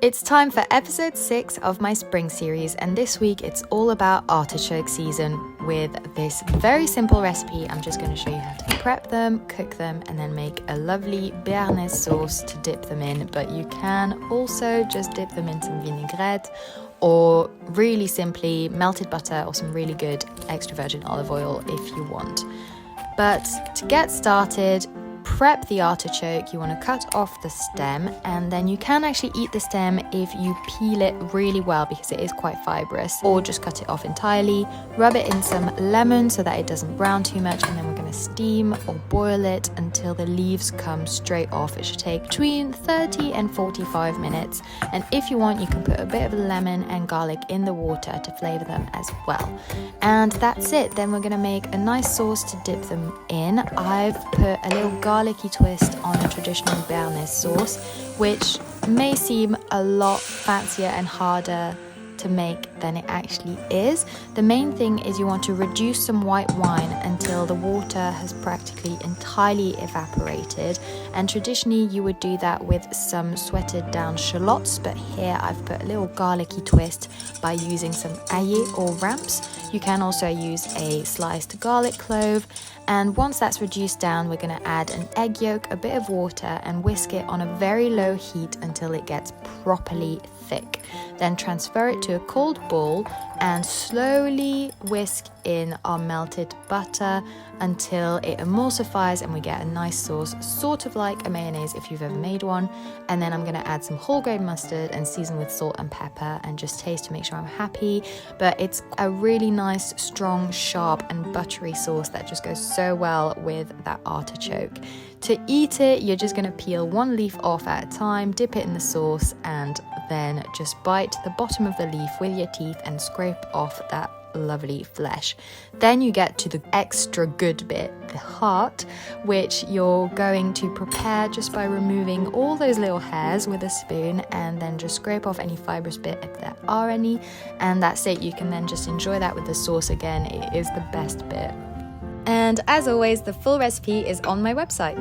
It's time for episode 6 of my spring series, and this week it's all about artichoke season with this very simple recipe. I'm just going to show you how to prep them, cook them, and then make a lovely Bearnaise sauce to dip them in. But you can also just dip them in some vinaigrette or really simply melted butter or some really good extra virgin olive oil if you want. But to get started, prep the artichoke. You want to cut off the stem, and then you can actually eat the stem if you peel it really well because it is quite fibrous, or just cut it off entirely. Rub it in some lemon so that it doesn't brown too much, and then we're going to steam or boil it until the leaves come straight off. It should take between 30 and 45 minutes, and if you want you can put a bit of lemon and garlic in the water to flavor them as well. And that's it. Then we're going to make a nice sauce to dip them in. I've put a little garlicky twist on a traditional Bearnaise sauce, which may seem a lot fancier and harder to make than it actually is. The main thing is you want to reduce some white wine until the water has practically entirely evaporated, and traditionally you would do that with some sweated down shallots, but here I've put a little garlicky twist by using some ail or ramps. You can also use a sliced garlic clove, and once that's reduced down we're going to add an egg yolk, a bit of water, and whisk it on a very low heat until it gets properly thick. Then transfer it to a cold bowl and slowly whisk in our melted butter until it emulsifies and we get a nice sauce, sort of like a mayonnaise if you've ever made one. And then I'm going to add some whole grain mustard and season with salt and pepper and just taste to make sure I'm happy. But it's a really nice, strong, sharp and buttery sauce that just goes so well with that artichoke. To eat it, you're just going to peel one leaf off at a time, dip it in the sauce, and then just bite the bottom of the leaf with your teeth and scrape off that lovely flesh. Then you get to the extra good bit, the heart, which you're going to prepare just by removing all those little hairs with a spoon and then just scrape off any fibrous bit if there are any, and that's it. You can then just enjoy that with the sauce again. It is the best bit. And as always, the full recipe is on my website.